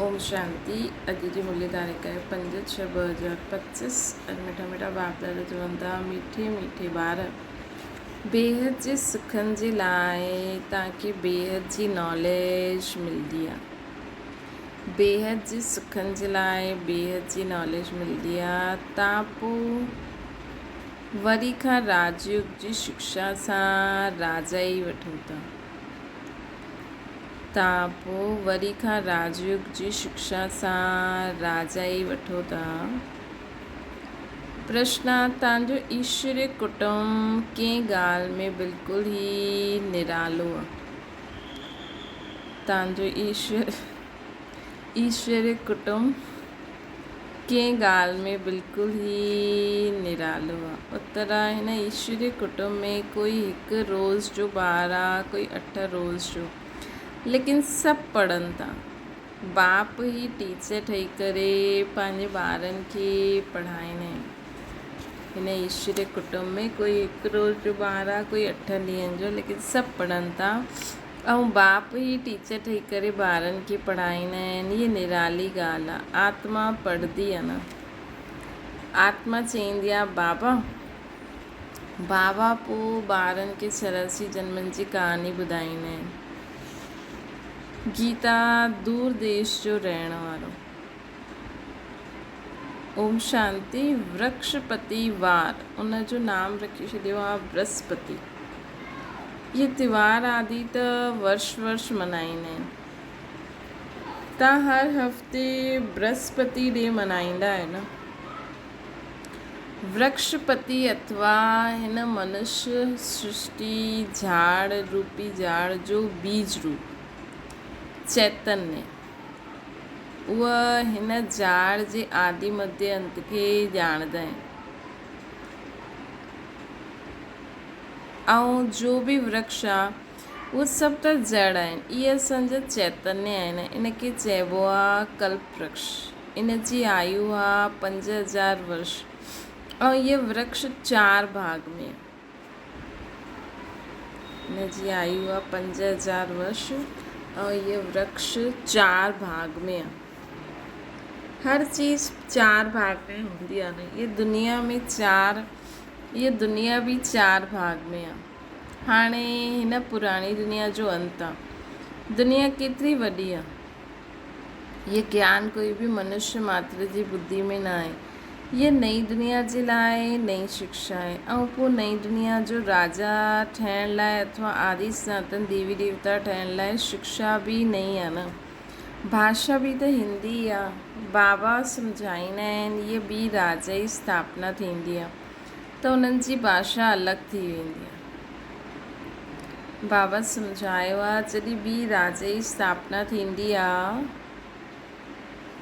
ओम शांति। अॼु जी मुल्य तारीख़ आहे 5/6/2025 अॼु मिठा मिठा बाप दादा चवंदा मीठे मीठे ॿार बेहद जे सुखनि जे लाइ तव्हांखे बेहद जी नॉलेज मिलंदी आहे। बेहद जे सुखनि जे लाइ बेहद जी नॉलेज मिलंदी आहे। तव्हां पोइ वरी खां राजयोग जी शिक्षा सां राजा ई वठो था। तव्हां पोइ वरी खां राजयोग जी शिक्षा सां राजा ई वठो था। प्रश्न आहे तव्हांजो ईश्वरीय कुटुंब कंहिं ॻाल्हि में बिल्कुलु ई निरालो आहे। तव्हांजो ईश्वरीय कुटुंब कंहिं ॻाल्हि में बिल्कुलु ई निरालो आहे। उत्तर आहे हिन ईश्वरीय कुटुंब में कोई 1 रोज़ जो ॿार आहे, कोई 8 रोज़ जो, लेकिन सभु पढ़नि था। बाप ई टीचर ठही करे पंहिंजे ॿारनि खे पढ़ाईंदा आहिनि। हिन ईश्वरीय कुटुंब में कोई 1 रोज़ जो ॿार आहे, कोई 8 ॾींहंनि जो, लेकिन सभु पढ़नि था ऐं बाप ई टीचर ठही करे ॿारनि खे पढ़ाईंदा आहिनि। इहा निराली ॻाल्हि आहे। आत्मा पढ़ंदी आहे न, आत्मा चवंदी आहे बाबा पोइ ॿारनि खे 84 जन्मनि जी कहानी ॿुधाईंदा आहिनि। गीता दूर देश जो रहण वारो। ओम शांति। वृक्षपति वार उन जो नाम रखी छॾियो आहे बृहस्पति। इहे त्योहार आदि त वर्ष मल्हाईंदा आहिनि। तव्हां हर हफ़्ते बृहस्पति ॾे मल्हाईंदा आहियो न। वृक्षपति अथवा हिन मनुष्य सृष्टि झाड़ रूपी झाड़ जो बीज रूप चैतन्य, उहा हिन झाड़ जे आदि मध्य अंत खे ॼाणंदा आहिनि। ऐं जो बि वृक्ष आहे उहे सभु त जड़ आहिनि। इहे असांजा चैतन्य आहिनि। इनखे चइबो आहे कल्प वृक्ष। इन जी आयु आहे 5000 वर्ष ऐं इहे वृक्ष 4 भाग में। इन जी आयु आहे 5000 वर्ष ऐं इहे वृक्ष 4 भाग में आहे। हर चीज़ 4 भाग में हूंदी आहे न। ये दुनिया भी 4 भाग में आहे। हाणे हिन पुराणी दुनिया जो अंत आहे। दुनिया केतिरी वॾी आहे, ये ज्ञान कोई बि मनुष्य मात्र जी बुद्धि में न आहे। ये नई दुनिया जे लाइ नई शिक्षा आहे ऐं पोइ नई दुनिया जो राजा ठहिण लाइ अथवा आदि सनातन देवी देवता ठहिण लाइ शिक्षा बि नई आहे न। भाषा बि त हिंदी आहे। बाबा सम्झाईंदा आहिनि इहे ॿी राजा जी स्थापना थींदी आहे त उन्हनि जी भाषा अलॻि थी वेंदी आहे। बाबा सम्झायो आहे जॾहिं ॿी राजा जी स्थापना थींदी आहे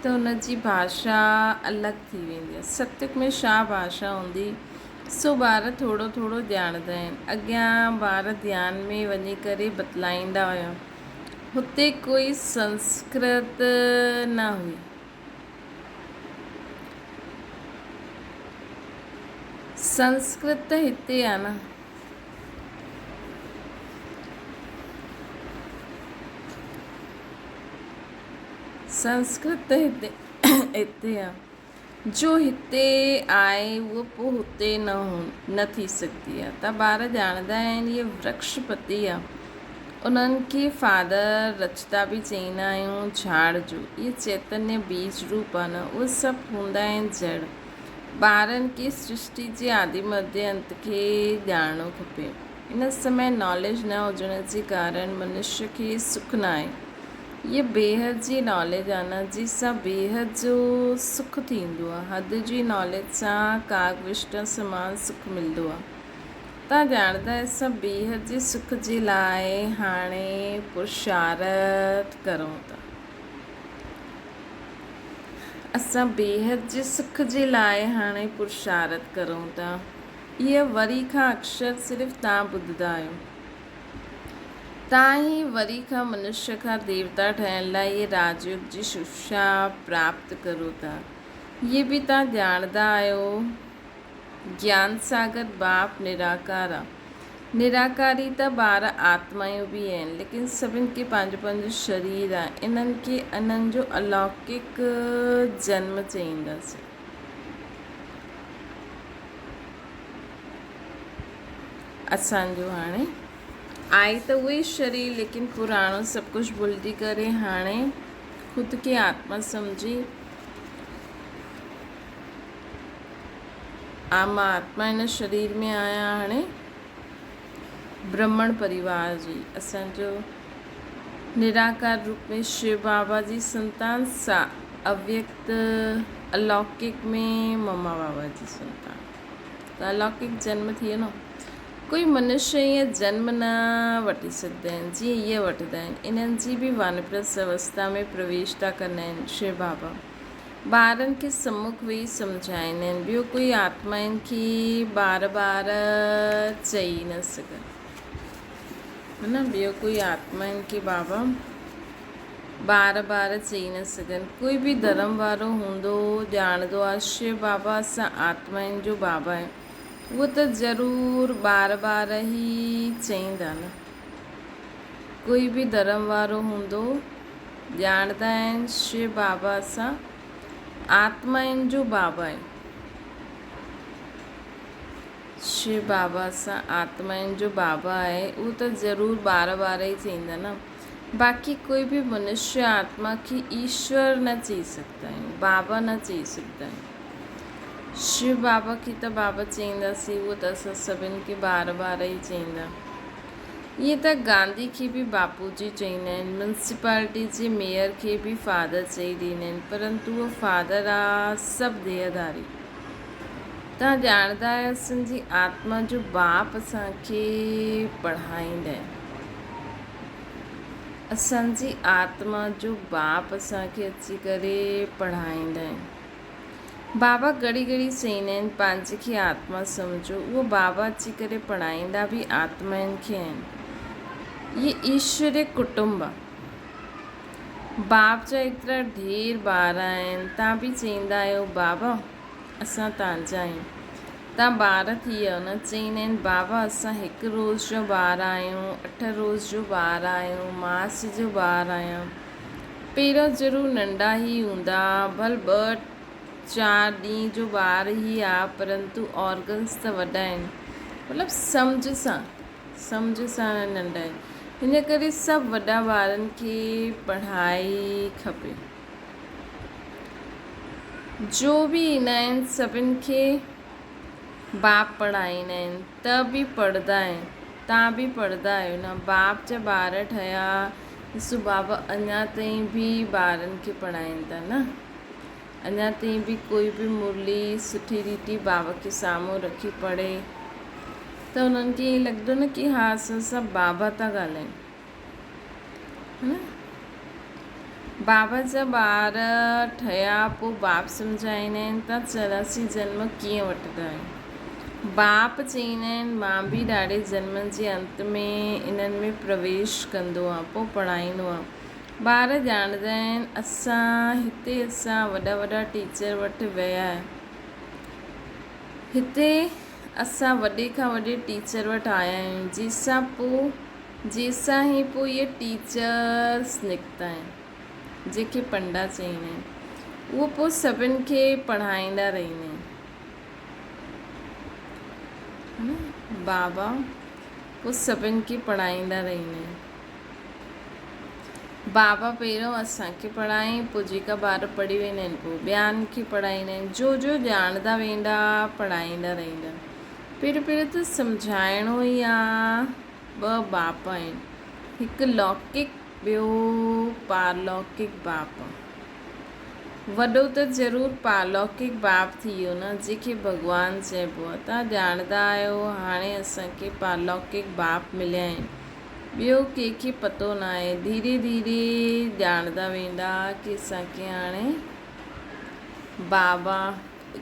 त उन जी भाषा अलॻि थी वेंदी आहे। सत्युग में छा भाषा हूंदी सो ॿार थोरो थोरो ॼाणंदा आहिनि। अॻियां ॿार ध्यान में वञी करे बतलाईंदा हुया। हुते कोई संस्कृत न हुई। संस्कृत त हिते आहे न। संस्कृत त हिते आहे। जो हिते आहे उहो पोइ हुते न थी सघंदी आहे। त ॿार ॼाणंदा आहिनि इहे वृक्षपति आहे। उन्हनि खे फादर रचता बि चवंदा आहियूं झाड़ जो। इहे चैतन्य बीज रूप आहे न। उहे सभु हूंदा आहिनि जड़। ॿारनि खे सृष्टि जे आदि मध्य अंत खे ॼाणणो खपे। इन समय नॉलेज न हुजण जे कारण मनुष्य खे सुख न आहे। ये बेहद जी नॉलेज आहे न, जंहिंसां बेहद जो सुख थींदो आहे। हद जी नॉलेज सां कागविष्ट समान सुख मिलंदो आहे। तव्हां ॼाणंदा आहियो असां बेहद जे सुख जे लाइ हाणे पुरुषार्थ करूं था। असां बेहद जे सुख जे लाइ हाणे पुरुषार्थ करूं था। इहे वरी खां अक्षर सिर्फ़ु तव्हां ॿुधंदा आहियो। तव्हां ई वरी खां मनुष्य खां देवता ठहिण लाइ इहे राजयोग जी शिक्षा प्राप्त करो था। इहे बि तव्हां ॼाणंदा आहियो ज्ञान सागर बाप निराकार आहे। निराकारी त ॿार आत्मायूं बि आहिनि, लेकिन सभिनि खे पंहिंजो पंहिंजो शरीर आहे। इन्हनि खे इन्हनि जो अलौकिक जन्म चईंदासीं। असांजो हाणे आहे त उहो ई शरीर, लेकिन पुराणो सभु कुझु भुलिजी करे हाणे ख़ुदि खे आत्मा सम्झी मां आत्मा हिन शरीर में आहियां। हाणे ब्राह्मण परिवार जी असांजो निराकार रूप में शिव बाबा जी संतान, सा अव्यक्त अलौकिक में मम्मा बाबा जी संतान। त अलौकिक जन्म थी वियो न। कोई मनुष्य ईअं जन्म न वठी सघंदा आहिनि जीअं इहे वठंदा आहिनि। इन्हनि जी बि वानप्रस्थ अवस्था में प्रवेश था कंदा आहिनि शिव बाबा। ॿारनि खे सम्मुख वेही सम्झाईंदा आहिनि। ॿियो कोई आत्माउनि खे बार बार चई न सघनि, है न। ॿियो कोई आत्माउनि खे बाबा बार बार चई न सघनि। कोई बि धर्म वारो हूंदो ॼाणंदो आहे शिव बाबा असां आत्माउनि जो बाबा आहे, उहो त ज़रूरु बार बार ई चईंदा न। कोई बि धर्म वारो हूंदो ॼाणंदा आहिनि शिव बाबा असां आत्माउनि जो बाबा आहे। शिव बाबा असां आत्माउनि जो बाबा आहे, उहो त ज़रूरु बार बार ई चईंदा न। बाक़ी कोई बि मनुष्य आत्मा खे ईश्वर न चई सघंदा आहियूं, बाबा न चई सघंदा आहियूं। शिव बाबा खे त बाबा चईंदासीं, उहो त असां सभिनि खे बार बार ई चईंदा। ईअं त गांधी खे बि बापू जी चईंदा आहिनि, म्यूनसिपालिटी जे मेयर खे बि फादर चई ॾींदा आहिनि, परंतु उहो फादर आहे सभु देहधारी। तव्हां ॼाणंदा आहियो असांजी आत्मा जो बाप असांखे पढ़ाईंदा आहिनि। असांजी आत्मा जो बाप असांखे अची करे पढ़ाईंदा आहिनि। बाबा घड़ी घड़ी चईंदा आहिनि पंहिंजे खे आत्मा सम्झो। उहो बाबा अची करे पढ़ाईंदा बि आत्माउनि खे आहिनि। ये ईश्वरीय कुटुंब आहे। बाप जा एतिरा ढेर ॿार आहिनि, तव्हां बि चईंदा आहियो बाबा असां तव्हांजा आहियूं। तव्हां ॿार थी वियो न, चईंदा आहिनि बाबा असां 1 रोज़ जो ॿार आहियूं, 8 रोज़ जो ॿार आहियूं, मास जो ॿार आहियूं। पहिरियों ज़रूरु नंढा ई हूंदा, भल 2-4 ॾींहं जो ॿार ई आहे, परंतु ऑर्गन्स त वॾा आहिनि। मतिलबु सम्झ सां नंढा आहिनि। हिन करे सभु वॾा ॿारनि खे पढ़ाई खपे। जो बि ईंदा आहिनि सभिनि खे बाप पढ़ाईंदा आहिनि, त बि पढ़ंदा आहिनि। तव्हां बि पढ़ंदा आहियो न। बाप जा ॿार ठहिया, ॾिसो बाबा अञा ताईं बि ॿारनि खे पढ़ाइनि था न। अञा ताईं बि कोई बि मुरली सुठी रीति बाबा के साम्हूं रखी पढ़े त उन्हनि खे ईअं लॻंदो न कि हा असां सभु बाबा था ॻाल्हाइनि, है न। बाबा जा ॿार ठहिया पोइ बाप सम्झाईंदा आहिनि तव्हां 84 जन्म कीअं वठंदा आहियो। बाप चईंदा आहिनि मां बि ॾाढे जन्मनि जे अंत में इन्हनि में प्रवेश कंदो आहे, पोइ पढ़ाईंदो आहे। ॿार ॼाणंदा आहिनि असां वॾा वॾा टीचर वटि विया। हिते असां वॾे खां वॾे टीचर वटि आया आहियूं, जंहिंसां ई पोइ इहे टीचर्स निकिता आहिनि, जेके पंडा चईंदा आहिनि। उहो पोइ सभिनि खे पढ़ाईंदा रहंदा आहिनि। बाबा पोइ सभिनि खे पढ़ाईंदा रहंदा आहिनि। बाबा पहिरियों असांखे पढ़ाई, पोइ जेका ॿार पढ़ी वेंदा आहिनि पोइ ॿियनि खे पढ़ाईंदा आहिनि। जो ॼाणंदा वेंदा पढ़ाईंदा रहंदा। पहिरियों त सम्झाइणो ई आहे। 2 बाप आहिनि, हिकु लौकिक ॿियो पारलौकिक बाप। वॾो त ज़रूरु पारलौकिक बाप थी वियो न, जंहिंखे भॻवानु चइबो आहे। तव्हां ॼाणंदा आहियो हाणे असांखे पारलौकिक बाप मिलिया आहिनि। ॿियो कंहिंखे पतो न आहे। धीरे धीरे ॼाणंदा वेंदा कि असांखे हाणे बाबा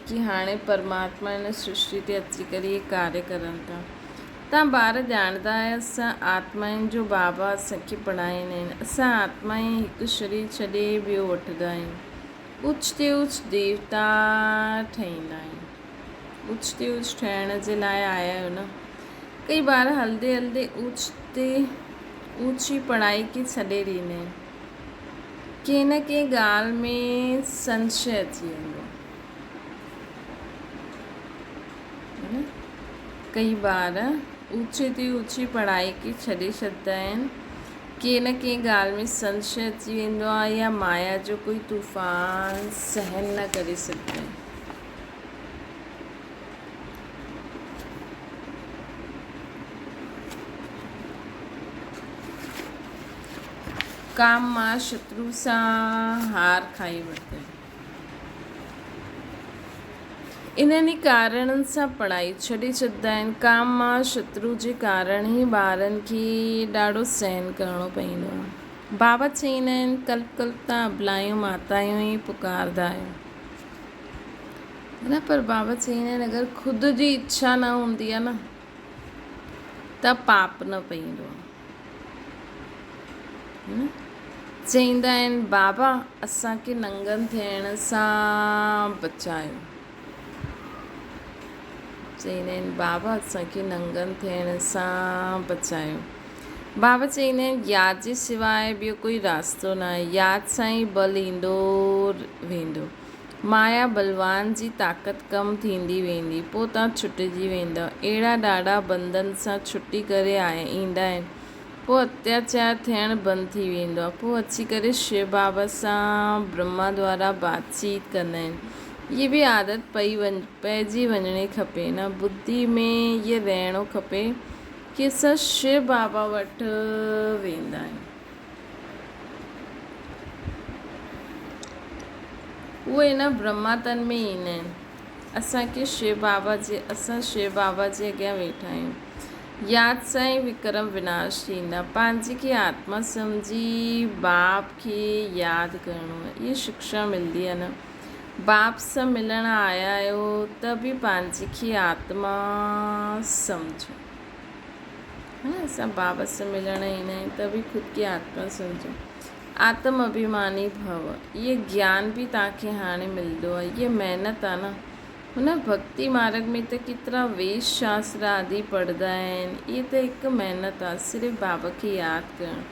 कि हाणे परमात्मा हिन सृष्टि ते अची करे कार्य करनि था। तव्हां ॿार ॼाणंदा आहियो असां आत्माउनि जो बाबा असांखे पढ़ाईंदा आहिनि। असां आत्मा ई हिकु शरीर छॾे ॿियो वठंदा आहियूं। उच ते उच देवता ठहींदा आहियूं। उच ते उच ठहिण जे लाइ आया आहियो न। कई बार हलदे हलदे ऊंची पढ़ाई की छॾे ॾींदा आहिनि। कंहिं न कंहिं ॻाल्हि में संशय अची वेंदो है न। कई बार ऊंची पढ़ाई खे छॾे छॾंदा आहिनि। कंहिं न कंहिं ॻाल्हि में संशय अची वेंदो आहे या माया जो कोई तूफ़ान सहन न करे सघंदा आहिनि। काम मां शत्रु सां हार खाई वठंदा आहिनि। इन्हनि कारणनि सां पढ़ाई छॾे छॾंदा आहिनि। काम मां शत्रु जे कारण ई ॿारनि खे ॾाढो सहन करिणो पवंदो आहे। बाबा चईंदा आहिनि कल्प कल्प तव्हां अबलायूं मातायूं ई पुकारंदा आहियो, न, पर बाबा चईंदा आहिनि अगरि ख़ुदि जी इच्छा न हूंदी आहे न त पाप न पवंदो आहे। चईंदा आहिनि बाबा असांखे नंगनि थियण सां बचायो। चईंदा आहिनि बाबा असांखे नंगनि थियण सां बचायो। बाबा चईंदा आहिनि यादि जे सवाइ ॿियो कोई रास्तो न आहे। यादि सां ई बल ईंदो वेंदो। माया बलवान जी ताक़त कम थींदी वेंदी, पोइ तव्हां छुटिजी वेंदव। अहिड़ा ॾाढा बंधन सां छुटी करे ईंदा आहिनि, पोइ अत्याचार थियणु बंदि थी वेंदो आहे। पोइ अची करे शिव बाबा सां ब्रह्मा द्वारा बातचीत कंदा आहिनि। इहे बि आदत पइजी वञणी खपे न। बुद्धि में इहो रहणो खपे कि असां शिव बाबा वटि वेंदा आहियूं। उहे न ब्रह्मा तन में ईंदा आहिनि। असां शिव बाबा जे अॻियां वेठा आहियूं। यादि सां ई विक्रम विनाश थींदा। पंहिंजी खे आत्मा सम्झी बाप खे यादि करिणो आहे। इहा शिक्षा मिलंदी आहे न। बाप सां मिलण आया आहियो त बि पंहिंजी खे आत्मा सम्झो, है न। असां बाबा सां मिलण ईंदा आहियूं त बि ख़ुदि खे आत्मा सम्झो। आत्म अभिमानी भव। इहे ज्ञान बि तव्हांखे हाणे मिलंदो आहे। इहा महिनत आहे न। हुन भक्ति मार्ग में त केतिरा वेद शास्त्र आदि पढ़ंदा आहिनि। इहा त हिकु महिनत आहे सिर्फ़ु बाबा खे यादि करणु।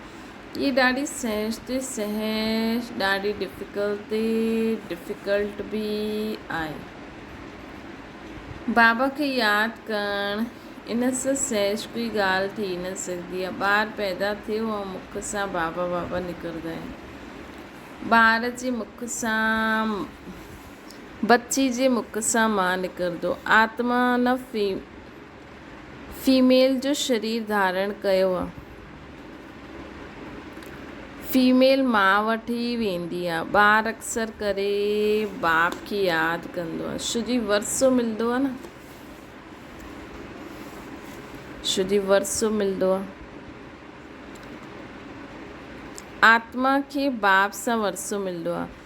इहा ॾाढी सहज ॾाढी डिफ़िकल्ट बि आहे। बाबा खे यादि करणु इन सां सहज कोई ॻाल्हि थी न सघंदी आहे। ॿार पैदा थियो ऐं मुख सां बाबा बाबा निकिरंदा आहिनि। ॿार जे मुख सां बच्ची जे मुख सां मां निकिरंदो। आत्मा न फीमेल जो शरीर धारण कयो आहे। फीमेल मां वटि ई वेंदी आहे। ॿार अक्सर करे बाप खे यादि कंदो आहे। शुद्धि वरसो मिलंदो आहे न। शुद्धि वरसो मिलंदो आहे। आत्मा खे बाप सां वरसो मिलंदो आहे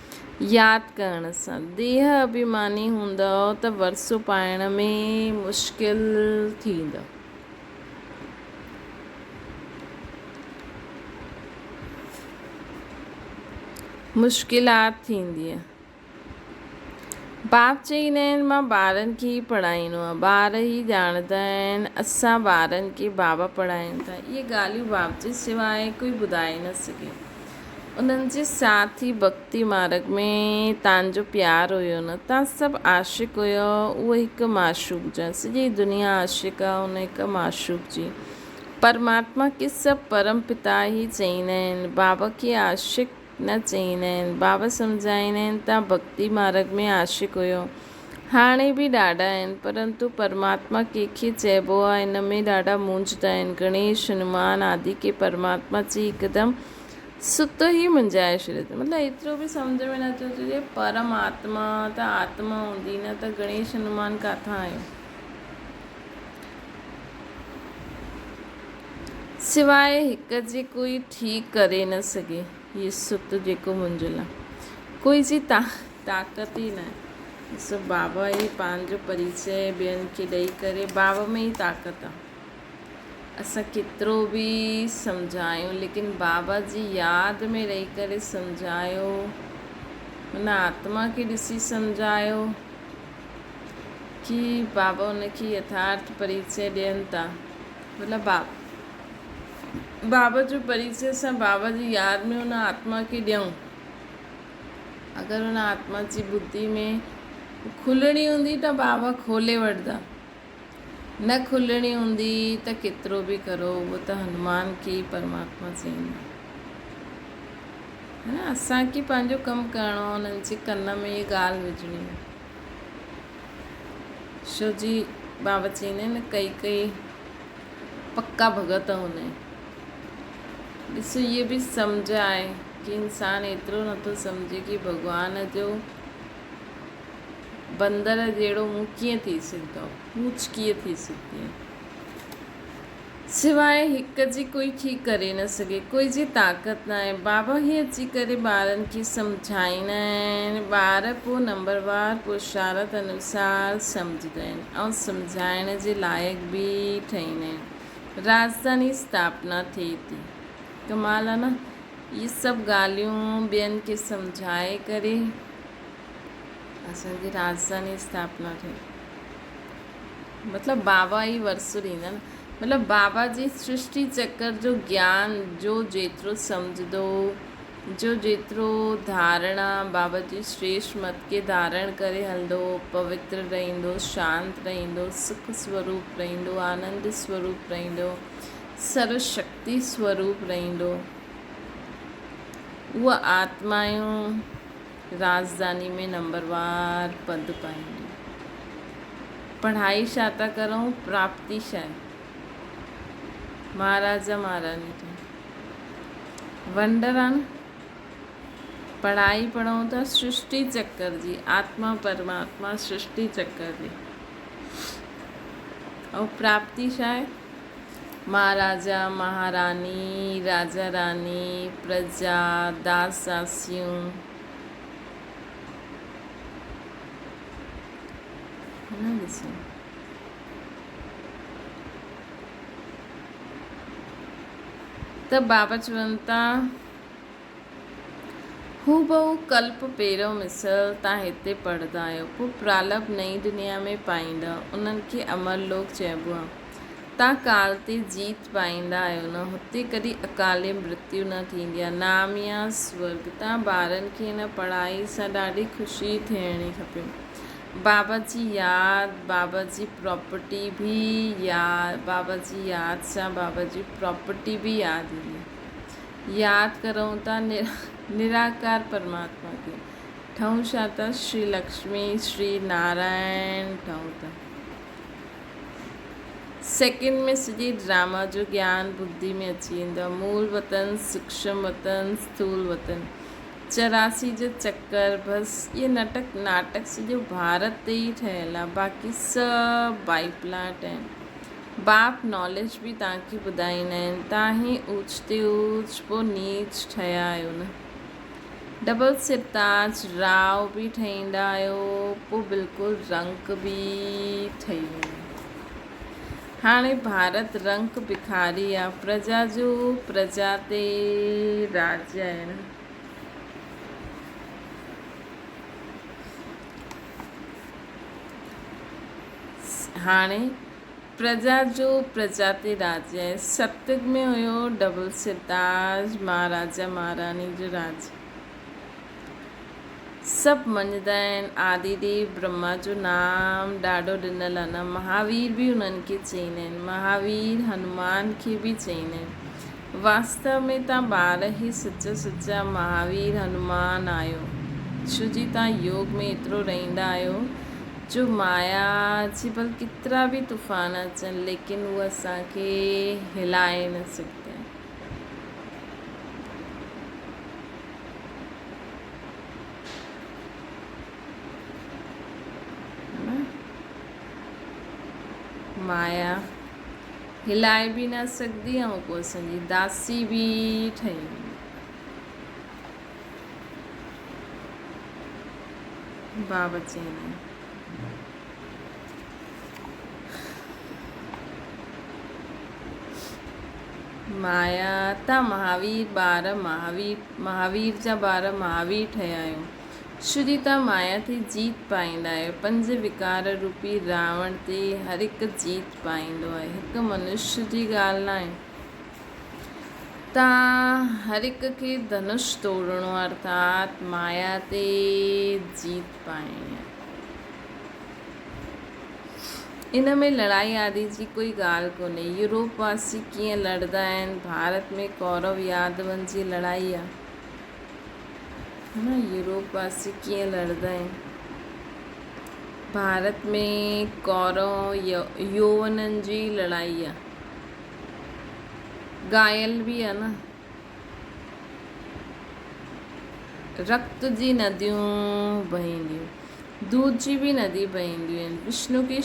यादि करण सां। देह अभिमानी हूंदव त वरसो पाइण में मुश्किल थींदव। मुश्किलात थींदी आहे। बाप चईंदा आहिनि मां ॿारनि खे ई पढ़ाईंदो आहियां। ॿार ई ॼाणंदा आहिनि असां ॿारनि खे बाबा पढ़ायूं था। इहे ॻाल्हियूं बाप जे सवाइ कोई ॿुधाए न सघे। उन्हनि जे साथ ई भक्ति मार्ग में तव्हांजो प्यारु हुयो न। तव्हां सभु आशिक़ हुयो। उहो हिकु माशूक जा। सॼी दुनिया आशिक़ आहे उन हिकु माशूक जी। परमात्मा खे सभु परम पिता ई चईंदा आहिनि। बाबा खे आशिक़ न चईंदा आहिनि। बाबा सम्झाईंदा आहिनि तव्हां भक्ति मार्ग में आशिक़ हुयो। हाणे बि ॾाढा आहिनि, परंतु परमात्मा कंहिंखे चइबो आहे इन में ॾाढा मूंझंदा आहिनि। गणेश हनुमान आदि खे परमात्मा चई हिकदमि सुत ई मुंझाए छॾियो। मतिलबु एतिरो बि सम्झ में नथो अचे। परमात्मा त आत्मा हूंदी न त गणेश हनुमान किथां आयो। सिवाइ हिक जे कोई ठीकु करे न सघे। हीअ सुत जेको मुंझियल आहे कोई जी ताक़त ई न आहे। ॾिसो बाबा ई पंहिंजो परिचय ॿियनि खे ॾेई करे बाबा में ई ताक़त आहे। असां केतिरो बि सम्झायूं लेकिन बाबा जी यादि में रही करे सम्झायो। हुन आत्मा खे ॾिसी सम्झायो कि बाबा हुनखे यथार्थ परिचय ॾियनि था मतिलबु बाबा जो परिचय सां बाबा जी यादि में उन आत्मा खे ॾियूं। अगरि उन आत्मा जी बुद्धि में खुलणी हूंदी त बाबा खोले वठंदा, न खुलणी हूंदी त केतिरो बि करो उहो त हनुमान खे ई परमात्मा चईंदा। है न, असांखे पंहिंजो कमु करिणो, उन्हनि जे कन में इहा ॻाल्हि विझणी। छो जी बाबा चईंदा आहिनि कई कई पक्का भगत हूंदा आहिनि। ॾिसो इहे बि सम्झ आहे कि इंसानु एतिरो नथो सम्झे कि भॻवान जो बंदर जहिड़ो मुंहुं कीअं थी सघंदो आहे, पूछ कीअं थी सघंदी आहे। सिवाइ हिक जी कोई ठीक करे न सघे, कोई जी ताक़त न आहे। बाबा ही अची करे ॿारनि खे सम्झाईंदा आहिनि, ॿार पोइ नंबरवार पुरुषार्थ अनुसार सम्झंदा आहिनि ऐं सम्झाइण जे लाइक़ बि ठहींदा आहिनि। राजधानी स्थापना थिए थी, कमाल आहे न। इहे सभु ॻाल्हियूं ॿियनि खे सम्झाए करे असांजी राजधानी स्थापना थिए, मतिलबु बाबा ई वरसु ॾींदा न। मतिलबु बाबा जी सृष्टि चक्र जो ज्ञान जो जेतिरो सम्झंदो, जो जेतिरो धारणा बाबा जी श्रेष्ठ मत के धारण करे हलंदो, पवित्र रहंदो, शांत रहंदो, सुख स्वरूप रहंदो, आनंद स्वरूप रहंदो, सर्वशक्ति स्वरूप रहंदो, उहा आत्मायूं राजधानी में नंबरवार पद पाईंदियूं। पढ़ाई छा था करूं, प्राप्ति छा आहे, महाराजा महारानी जी वंडर आहे न। पढ़ाई पढ़ूं था सृष्टि चक्र जी, आत्मा परमात्मा सृष्टि चक्र जी, और प्राप्ति छा आहे, महाराजा महारानी, राजा रानी, प्रजा, दास दासियूं, ॾिसो त बाबा चवनि था हू बहु कल्प पहिरियों मिसल तव्हां हिते पढ़ंदा आहियो, पोइ प्रालप नई दुनिया में पाईंदा, उन्हनि खे अमर लोक चइबो आहे। तव्हां काल ते जीत पाईंदा आहियो न, हुते कॾहिं अकाले मृत्यु न थींदी आहे, नाम या स्वर्ग। तव्हां ॿारनि खे हिन पढ़ाई सां ॾाढी ख़ुशी थियणी खपे। बाबा जी यादि, बाबा जी प्रॉपर्टी बि यादि, बाबा जी यादि सां बाबा जी प्रॉपर्टी बि यादि ईंदी। यादि करूं था निराकार परमात्मा खे, ठहूं छा था, श्री लक्ष्मी श्री नारायण ठहूं था। सेकेंड में सॼी ड्रामा जो ज्ञान बुद्धि में अची वेंदो। मूल वतन, सूक्ष्म वतन, स्थूल वतन, 84 जो चक्कर, बसि इहे नाटक सॼो भारत ते ई ठहियलु आहे, बाक़ी सभु बाई प्लाट आहिनि। बाप नॉलेज बि तव्हांखे ॿुधाईंदा आहिनि, तव्हां ई ऊच ते ऊच पोइ नीच ठहिया आहियो न। डबल सिरताज राव बि ठहींदा आहियो, पोइ बिल्कुलु रंक बि ठही वेंदो। हाणे भारत रंक भिखारी आहे, प्रजा जो प्रजा ते राज्य आहे न। हाणे प्रजा जो प्रजा ते राज्य आहे। सतयुग में हुयो डबल सिरताज महाराजा महारानी जो राज। सभु मञंदा आहिनि आदिदेव ब्रह्मा जो नाम ॾाढो ॾिनल आहे न। महावीर बि उन्हनि खे चईंदा आहिनि, महावीर हनुमान खे बि चईंदा आहिनि। वास्तव में तव्हां ॿार ई सचा महावीर हनुमान आहियो, छो जी तव्हां योग में एतिरो रहंदा आहियो जो माया जी भल केतिरा बि तूफ़ान अचनि, लेकिन उहे असांखे हिलाए न सघंदा। माया हिलाए बि न सघंदी ऐं पोइ असांजी दासी बि ठही वेंदी। बाबा चईंदा आहिनि माया तव्हां महावीर ॿार महावीर जा ॿार महावीर ठहिया आहियो, शुद्धता माया ते जीत पाईंदा आहियो। पंज विकार रूपी रावण ते हर हिकु जीत पाईंदो आहे। हिकु मनुष्य जी ॻाल्हि न आहे। तव्हां हर हिक खे धनुष तोड़णो आहे, अर्थात माया ते जीत पाइणी आहे। इन में लड़ाई आदि जी कोई ॻाल्हि कोन्हे। यूरोपवासी कीअं लड़ंदा आहिनि। भारत में कौरव यादवनि जी लड़ाई आहे न। यूरोपवासी कीअं लड़ंदा आहिनि। भारत में कौरव यौवननि जी लड़ाई आहे। घायल बि आहे न। रक्त जी नदियूं बहंदियूं, दूध जी भी नदी बहंदियूं आहिनि। विष्णु खे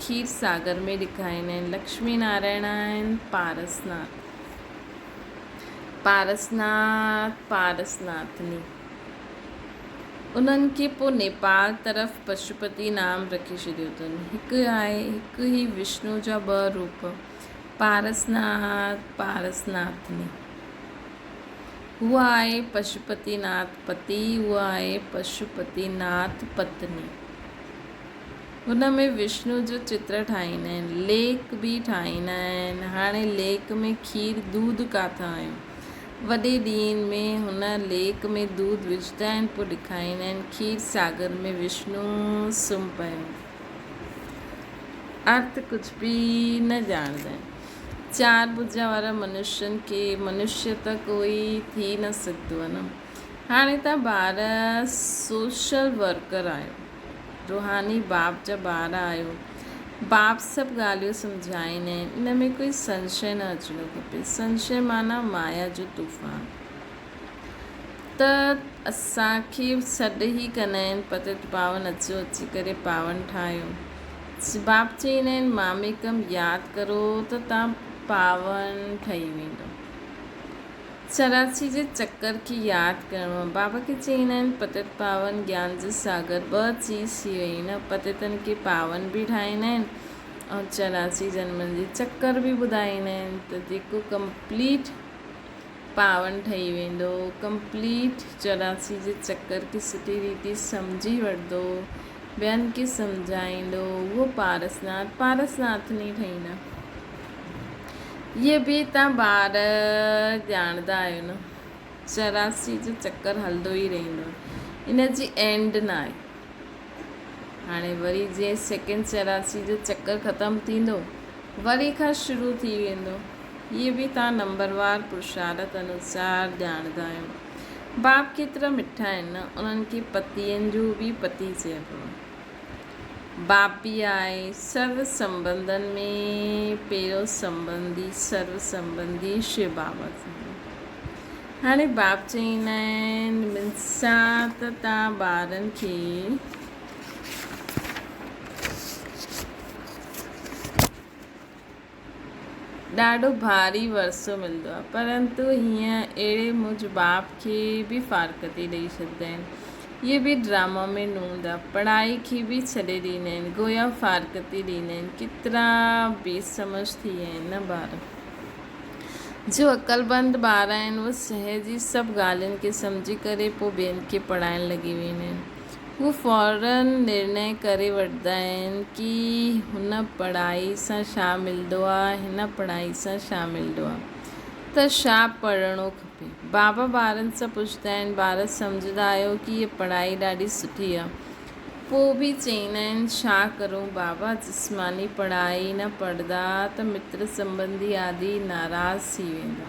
खीर सागर में ॾेखारींदा आहिनि। लक्ष्मी नारायण आहिनि पारसनाथ, पारसनाथनी। उन्हनि खे पोइ नेपाल तरफ़ पशुपति नाम रखी छॾियो अथनि। हिकु ई विष्णु जा ॿ रूप, पारसनाथ, पारसनाथनी। उहा आहे पशुपतिनाथ पति, उहा आहे पशुपतिनाथ पत्नी। हुन में विष्णु जो चित्र ठाहींदा आहिनि, लेक बि ठाहींदा आहिनि। हाणे लेक में खीर दूध काथां आयो। वॾे ॾींहं में हुन लेक में दूध विझंदा आहिनि, पोइ ॾेखारींदा आहिनि खीर सागर में विष्णु सुम्ही पियो। अर्थ कुझु बि न ॼाणंदा आहिनि। चार भुजा वारा मनुष्य त कोई थी न सघंदो आहे न। हाणे तव्हां ॿार सोशल वर्कर आहियो, रूहानी बाप जा ॿार आहियो। बाप सभु ॻाल्हियूं सम्झाईंदा आहिनि। इन में कोई संशय न अचिणो खपे। संशय माना माया जो तूफ़ान। त असांखे सॾु ई कंदा आहिनि, पतित पावन अचो, अची करे पावन ठाहियो। बाप चईंदा आहिनि मामेकम यादि करो त तव्हां पावन ठही वेंदो। 84 जे चक्कर खे यादि करिणो आहे। बाबा खे चईंदा आहिनि पतित पावन ज्ञान जो सागर। ॿ चीज़ थी वई न। पतितनि खे पावन बि ठाहींदा आहिनि ऐं 84 जन्मनि जी चक्कर बि ॿुधाईंदा आहिनि। त जेको कंप्लीट पावन ठही वेंदो, कंप्लीट 84 जे चक्कर खे सुठी रीति सम्झी वठंदो, ॿियनि खे सम्झाईंदो, उहो पारसनाथनी ठहींदा। इहे बि तव्हां ॿार ॼाणंदा आहियो न। 84 जो चक्कर हलंदो ई रहंदो, इन जी एंड न आहे। हाणे वरी जीअं सेकेंड 84 जो चक्कर ख़तमु थींदो, वरी खां शुरू थी वेंदो। इहे बि तव्हां नंबरवार पुरुषार्थ अनुसार ॼाणंदा आहियो। बाप केतिरा मिठा आहिनि न। उन्हनि खे पतियुनि जो बि पति चइबो आहे। बाप बि आहे सर्व संबंधनि में पहिरियों संबंधी, सर्व संबंधी शिव बाबा। हाणे बाप चईंदा आहिनि मिंसां त तव्हां ॿारनि खे ॾाढो भारी वरसो मिलंदो आहे, परंतु हीअं अहिड़े मुंहिंजे बाप खे बि फारकती ॾेई छॾींदा आहिनि। इहे बि ड्रामा में नूंद आहे। पढ़ाई खे बि छॾे ॾींदा आहिनि, गोया फारकती ॾींदा आहिनि। केतिरा बेसमझ थी विया आहिनि न ॿार। जो अक़लमंद ॿार आहिनि, उहे सहज ई सभु ॻाल्हियुनि खे सम्झी करे पोइ ॿियनि खे पढ़ाइण लॻी वेंदा आहिनि। हू फौरन निर्णय करे वठंदा आहिनि कि हुन पढ़ाई सां छा मिलंदो आहे, हिन पढ़ाई सां छा मिलंदो आहे, त छा पढ़णो खपे। बाबा ॿारनि सां पुछंदा आहिनि, ॿार सम्झंदा आहियो कि हीअ पढ़ाई ॾाढी सुठी आहे। पोइ बि चईंदा आहिनि छा करूं बाबा, जिस्मानी पढ़ाई न पढ़ंदा त मित्र संबंधी आदि नाराज़ थी वेंदा।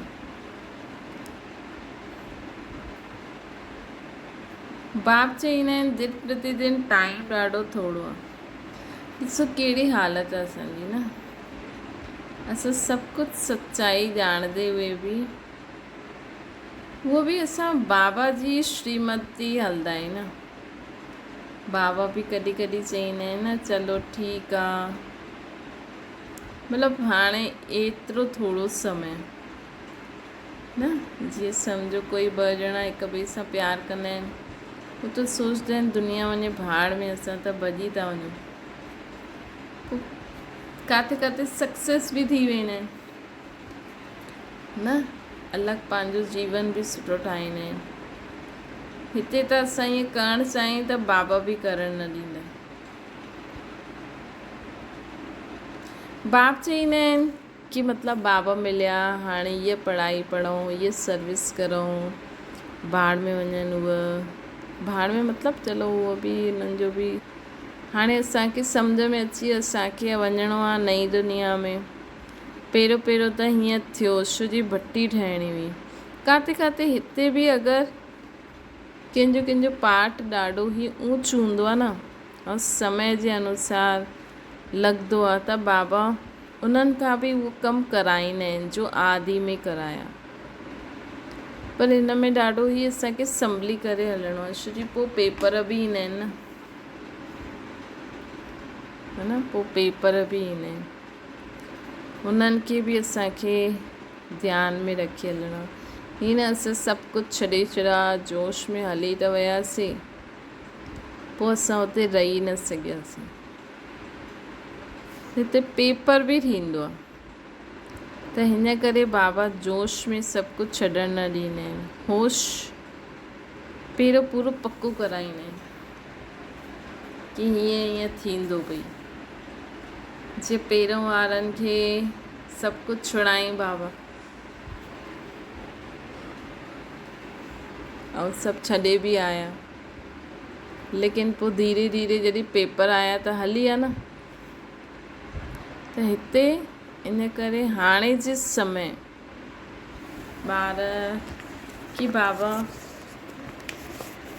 बाप चईंदा आहिनि दिन प्रतिदिन टाइम ॾाढो थोरो आहे। ॾिसो कहिड़ी हालति आहे असांजी न। असां सभु कुझु सच्चाई ॼाणंदे हुए बि उहो बि असां बाबा जी श्रीमती हलंदा आहियूं न। बाबा बि कॾहिं कॾहिं चईंदा आहिनि न चलो ठीकु आहे, मतिलबु हाणे एतिरो थोरो समय न। जीअं सम्झो कोई ॿ ॼणा हिक ॿिए सां प्यारु कंदा आहिनि, हू त सोचंदा आहिनि दुनिया वञे भाड़ में, असां त भॼी था वञूं। पोइ किथे किथे सक्सेस बि थी वेंदा आहिनि न। अलॻि पंहिंजो जीवन बि सुठो ठाहींदा आहिनि। हिते त असां ईअं करणु चाहियूं त बाबा बि करणु न ॾींदा। बाप चईंदा आहिनि कि मतिलबु बाबा मिलिया, हाणे हीअ पढ़ाई पढ़ूं, हीअ सर्विस करूं, भाड़ में वञनि उहा, भाड़ में मतिलबु चलो उहो बि उन्हनि जो बि हाणे असांखे सम्झ में अची असांखे वञिणो आहे नई दुनिया में। पहिरियों त हीअं थियो छो जी भट्टी ठाहिणी हुई, किथे किथे हिते बि अगरि कंहिंजो पाठ ॾाढो ई ऊच हूंदो आहे न ऐं समय जे अनुसार लॻंदो आहे त बाबा उन्हनि खां बि उहो कमु कराईंदा आहिनि जो आदि में कराया। पर हिन में ॾाढो ई असांखे संभली करे हलणो आहे छो जी पोइ पेपर बि ईंदा आहिनि न, है न, पोइ पेपर बि ईंदा आहिनि, उन्हनि खे बि असांखे ध्यानु में रखी हलणो आहे। हीअं न असां सभु कुझु छॾे छॾिया, जोश में हली त वियासीं, पोइ असां हुते रही न सघियासीं। हिते पेपर बि थींदो आहे त हिन करे बाबा जोश में सभु कुझु छॾणु न ॾींदा आहिनि, होश पहिरियों पूरो पको कराईंदा आहिनि कि हीअं थींदो भई। जे पहिरियों वारनि खे सभु कुझु छुड़ाईं बाबा ऐं सभु छॾे बि आया, लेकिन पोइ धीरे धीरे जॾहिं पेपर आया त हली विया न। त हिते इन करे हाणे जे समय ॿार की बाबा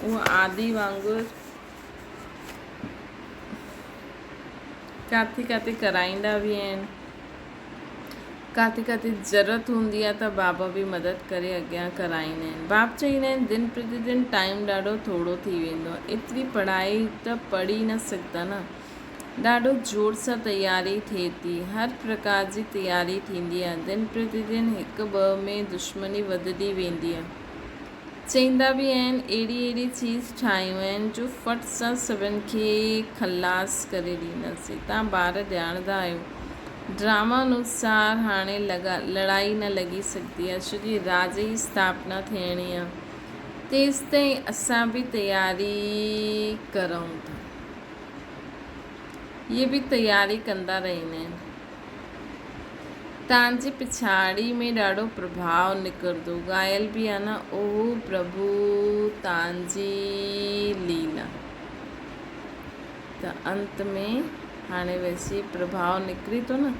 उहो आदि वांगुरु किथे किथे कराईंदा बि आहिनि, किथे किथे ज़रूरत हूंदी आहे त बाबा बि मदद करे अॻियां कराईंदा आहिनि। बाप चईंदा आहिनि दिन प्रतिदिन टाइम ॾाढो थोरो थी वेंदो आहे, एतिरी पढ़ाई त पढ़ी न सघंदा न, ॾाढो ज़ोर सां तयारी थिए थी, हर प्रकार जी तयारी थींदी आहे, दिन प्रतिदिन हिकु ॿ में दुश्मनी वधंदी वेंदी आहे। चईंदा बि आहिनि अहिड़ी चीज़ ठाहियूं आहिनि जो फट सां सभिनि खे खलास करे ॾींदासीं। तव्हां ॿार ॼाणंदा आहियो ड्रामा अनुसार हाणे लड़ाई न लॻी सघंदी आहे छो जी राज जी स्थापना थियणी आहे, तेसि ताईं असां बि तयारी करूं था, इहे बि तयारी कंदा रहंदा आहिनि। तव्हांजी पिछाड़ी में ॾाढो प्रभाव निकिरंदो, ॻायल बि आहे न, ओ प्रभु तव्हांजी लीला। त अंत में हाणे वैसे प्रभाव निकिरे थो न,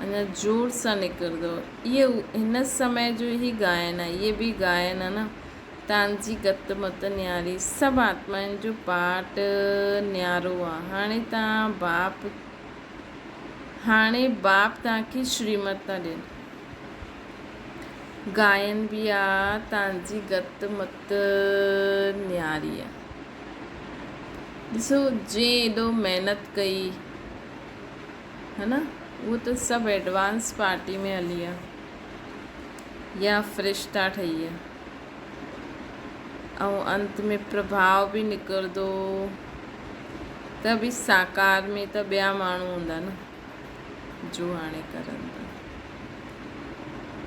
अञा ज़ोर सां निकिरंदो। इहे हिन समय जो ई गायन आहे, इहे बि गायन आहे न, तव्हांजी गत मत न्यारी, सभु आत्माउनि जो पाठ न्यारो आहे। हाणे बाप तव्हांखे श्रीमत था ॾियनि, गायन बि आहे, तव्हांजी गत मत न्यारी आहे। ॾिसो जे एॾो महिनत कई है न, उहो त सभु एडवांस पार्टी में हली आहे या फ़रिश्ता ठही आहे, ऐं अंत में प्रभाव बि निकिरंदो त बि साकार में त ॿिया माण्हू हूंदा न जो हाणे करनि था।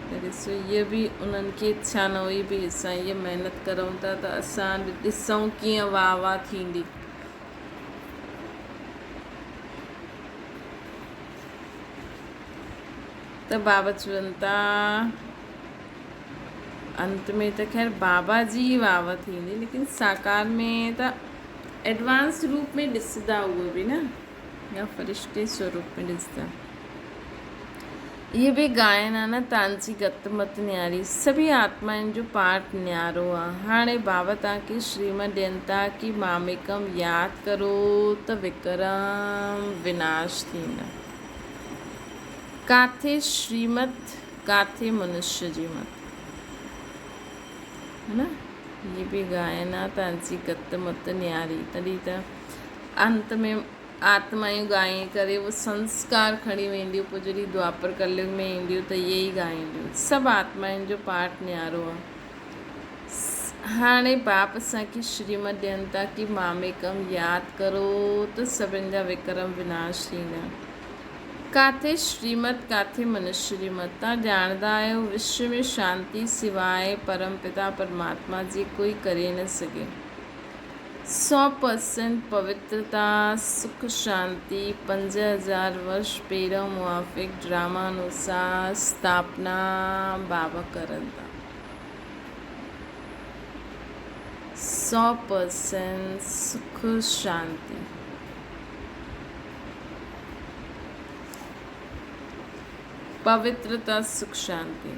त ॾिसो इहा बि उन्हनि खे इच्छा न हुई बि असां इहा महिनत करूं था त असां ॾिसूं कीअं वाह थींदी। त बाबा चवनि था अंत में त ख़ैर बाबा जी वाह थींदी, लेकिन साकार में त एडवांस रूप में ॾिसंदा उहे बि न, या फ़रिश्ते स्वरूप में ॾिसंदा। इहे बि गायन आहे न, तव्हांजी गत मत न्यारी, सभी आत्माउनि जो पाठ न्यारो आहे। हाणे बाबा तव्हांखे श्रीमत ॾियनि था कि मामेकम यादि करो त विक्रम विनाश थींदा। काथे श्रीमत, काथे मनुष्य जी मत, है न, ये भी गायन आहे तव्हांजी गत मत न्यारी। तॾहिं त अंत में आत्मायूं ॻाए करे उहो संस्कार खणी वेंदियूं, पोइ जॾहिं द्वापर कलयुग में ईंदियूं त इहे ई ॻाईंदियूं। सभु आत्माउनि जो पाठ न्यारो आहे। हाणे बाप असांखे श्रीमत ॾियनि था कि मामेकम यादि करो त सभिनि जा विक्रम विनाश थींदा। काथे श्रीमत काथे मनुष्य श्रीमत। तव्हां ॼाणंदा आहियो विश्व में शांती सिवाय परमपिता परमात्मा जी कोई करे न सघे। 100% पवित्रता सुख शांति 5000 वर्ष पहिरियों मुआफ़िक ड्रामा अनुसार स्थापना बाबा करनि था। 100% सुख शांति। पवित्रता सुख शांति।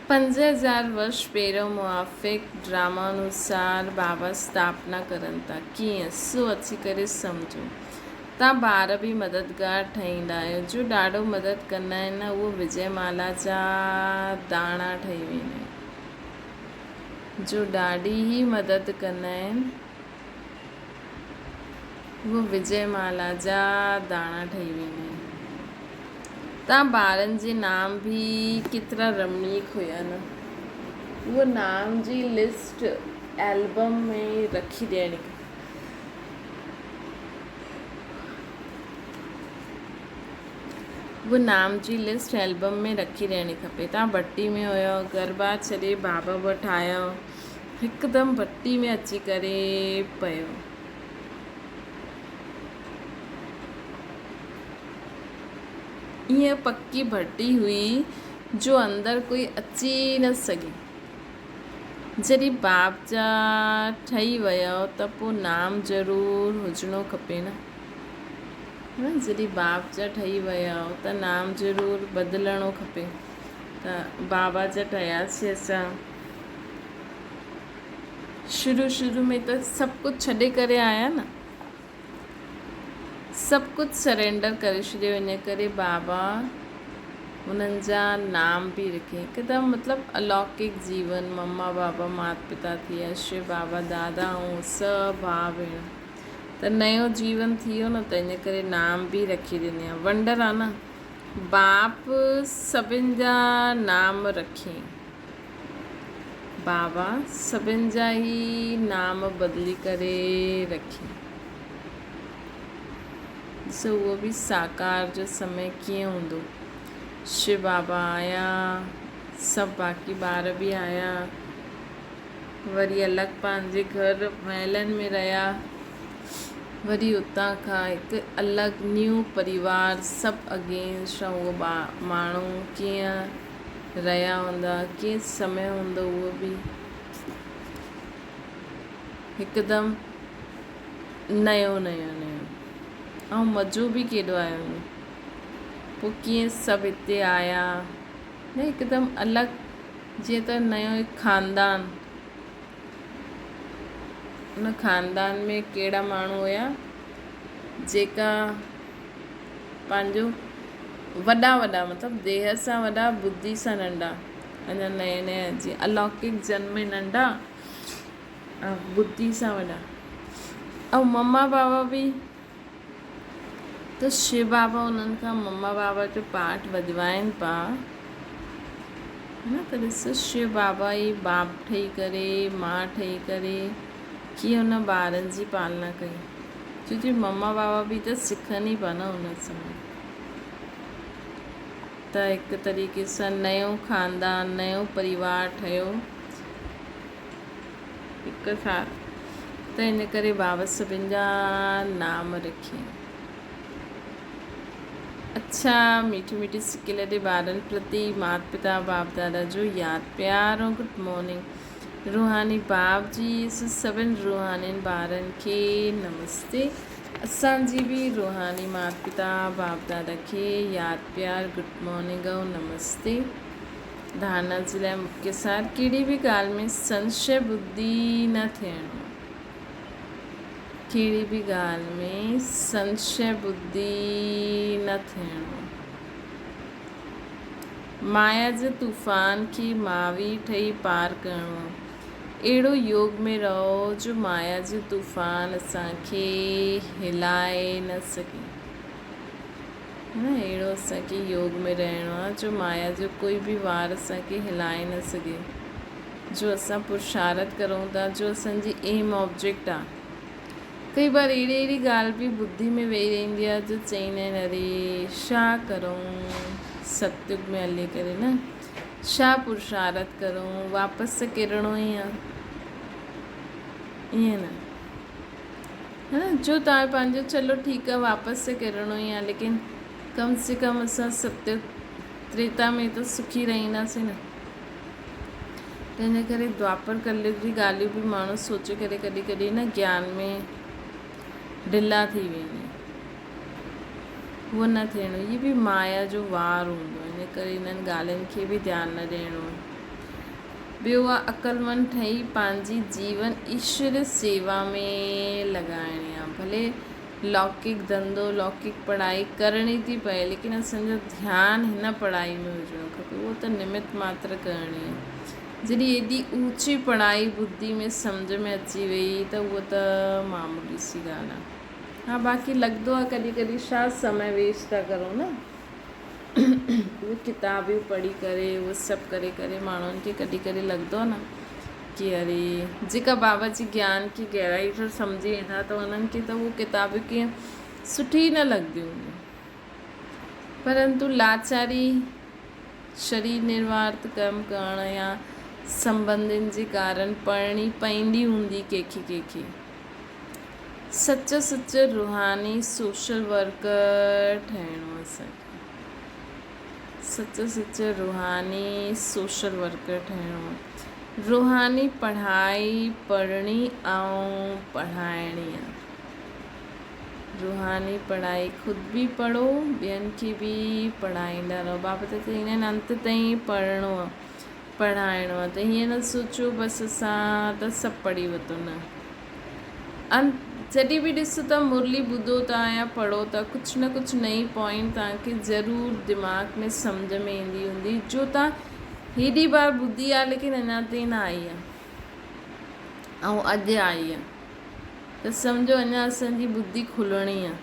पंज 5000 वर्ष पहिरियों मुआफ़िक ड्रामा अनुसार बाबा स्थापना करनि था। कीअं सो अची करे सम्झो। तव्हां ॿार बि मददगार ठहींदा आहियो। जो ॾाढो मदद कंदा आहिनि न उहो विजयमाला जा दाणा ठही वेंदा आहिनि। जो ॾाढी ई मदद कंदा आहिनि वो विजयमाला जा दाणा ठही वेंदा आहिनि। तव्हां ॿारनि जे नाम बि केतिरा रमणीक हुया न। उहो नाम जी लिस्ट एल्बम में रखी ॾियणी। वो नाम जी लिस्ट एल्बम में रखी ॾियणी खपे। तव्हां भट्टी में हुयो, गरबा छॾे बाबा वटि आयो, हिकदमि भट्टी में अची करे पियो। ईअं पक्की भट्टी हुई जो अंदरि कोई अची न सघे। जॾहिं बाप जा ठही वियो त पोइ नाम ज़रूरु हुजिणो खपे न। जॾहिं बाप जा ठही विया त नाम ज़रूरु बदिलणो खपे। त बाबा जा ठहियासीं असां। शुरू में त सभु कुझु छॾे करे आया न। सभु कुझु सरेंडर करे छॾियो। इन करे बाबा उन्हनि जा नाम बि रखे। हिकदमि मतिलबु अलौकिक जीवन। मम्मा बाबा माता पिता थी विया, शिव बाबा दादा ऐं सभु भाउ भेण। त नयो जीवन थी वियो न त इन करे नाम बि रखी ॾिनी आहे। वंडर आहे न। बाप सभिनि जा नाम रखे। बाबा सभिनि जा ई नाम बदिली करे रखे। ॾिसो उहो बि साकार जो समय कीअं हूंदो। शिव बाबा आया, सभु बाक़ी ॿार बि आया, वरी अलॻि पंहिंजे घर महलनि में रहिया, वरी उतां खां हिकु अलॻि न्यू परिवार सभु अगेंस्ट उहो माण्हू कीअं रहिया हूंदा, कीअं समय हूंदो उहो बि हिकदमि नयो ऐं मज़ो बि केॾो आयो हुयो। पोइ कीअं सभु हिते आया न, हिकदमि अलॻि। जीअं त नयो हिकु ख़ानदान, उन ख़ानदान में कहिड़ा माण्हू हुया जेका पंहिंजो वॾा मतिलबु देह सां वॾा बुद्धि सां नंढा, अञा नया जीअं अलौकिक जन्म में नंढा ऐं बुद्धि सां वॾा। ऐं मम्मा बाबा बि त शिव बाबा उन्हनि खां मम्मा बाबा जो पाठ वॼवाइनि पिया न। त ॾिस शिव बाबा ई बाप ठही करे, माउ ठही करे कीअं उन ॿारनि जी पालना कई। छोकी मम्मा बाबा बि त सिखनि ई पिया न उन समय। त हिकु तरीक़े सां नयो ख़ानदान, नयो परिवार ठहियो हिकु साथ। त इन करे बाबा सभिनि जा नाम रखे। अच्छा मीठी मीठी सिके लॾे ॿारनि प्रति माता पिता बाप दादा जो यादि प्यार ऐं गुड मॉर्निंग। रूहानी बाप जी सभिनि रूहानियुनि ॿारनि खे नमस्ते। असांजी बि रूहानी माता पिता बाप दादा खे यादि प्यार गुड मॉर्निंग ऐं नमस्ते। धारणा जे लाइ मुख्य सार, कहिड़ी बि ॻाल्हि में संशय बुद्धि न थियणो। कहिड़ी बि ॻाल्हि में संशय बुद्धि न थियणो। माया जे तूफ़ान खे मावी ठही पार करिणो। अहिड़ो योग में रहो जो माया जो तूफ़ान असांखे हिलाए न सघे। अहिड़ो असांखे योग में रहणो आहे जो माया जो कोई बि वार असांखे हिलाए न सघे। जो असां पुरुषार्थ करूं था, जो असांजी एम ऑब्जेक्ट आहे कई बार अहिड़ी ॻाल्हि बि ॿुधी में वेही रहंदी आहे जो चईंदा आहिनि अरे छा करूं सतयुग में हली करे न, छा पुरुषारत करूं, वापसि किरणो ई आहे, ईअं न है न। जो तव्हां पंहिंजो चलो ठीकु आहे वापसि किरणो ई आहे, लेकिन कम से कम असां सत्य त्रेता में त सुखी रहंदासीं न। त हिन करे द्वापर कलयुग जी ॻाल्हियूं बि माण्हू सोचे करे कॾहिं कॾहिं न ज्ञान में ढिला थी वेंदी, उहो न थियणो। इहे बि माया जो वार हूंदो आहे, इन करे इन्हनि ॻाल्हियुनि खे बि ध्यानु न ॾियणो आहे। ॿियो आहे अक़लमंद ठही पंहिंजी जीवन ईश्वर सेवा में लॻाइणी आहे। भले लौकिक धंधो लौकिक पढ़ाई करणी थी पए, लेकिन असांजो ध्यानु हिन पढ़ाई में हुजणो खपे, उहो त निमित मात्र करणी आहे। जॾहिं एॾी ऊची पढ़ाई ॿुधी में सम्झ में अची वई त उहो त मामूली सी ॻाल्हि आहे। हा बाक़ी लॻंदो आहे कॾहिं कॾहिं छा समय वेस्ट था करूं न, उहे किताबियूं पढ़ी करे उहो सभु करे करे माण्हुनि खे कॾहिं कॾहिं लॻंदो आहे न कि अरे जेका बाबा जी ज्ञान की गहराई सां सम्झी वेंदा त उन्हनि खे त उहो किताबियूं कीअं सुठी न लॻंदियूं हुयूं, परंतु लाचारी शरीर निर्वार्थ कमु करण या संबंधियुनि जे कारण पढ़णी पवंदी हूंदी कंहिंखे। सच्चो रूहानी सोशल वर्कर ठहिणो आहे असांखे, सच्चो रूहानी सोशल वर्कर ठहिणो आहे। रूहानी पढ़ाई पढ़णी ऐं पढ़ाइणी आहे। रूहानी पढ़ाई ख़ुदि बि पढ़ो, ॿियनि खे बि पढ़ाईंदा रहो। बाबा त चईंदा आहिनि अंत ताईं पढ़णो आहे पढ़ाइणो आहे, त हीअं न सोचो बसि असां त सभु पढ़ी वरितो, न। जॾहिं बि ॾिसो था मुरली ॿुधो था या पढ़ो था, कुझु न कुझु नई पॉइंट तव्हांखे ज़रूरु दिमाग़ में सम्झ में ईंदी हूंदी, जो तव्हां हेॾी बार ॿुधी आहे लेकिन अञा ताईं न आई आहे ऐं अॼु आई आहे, त सम्झो अञा असांजी ॿुधी खुलणी आहे।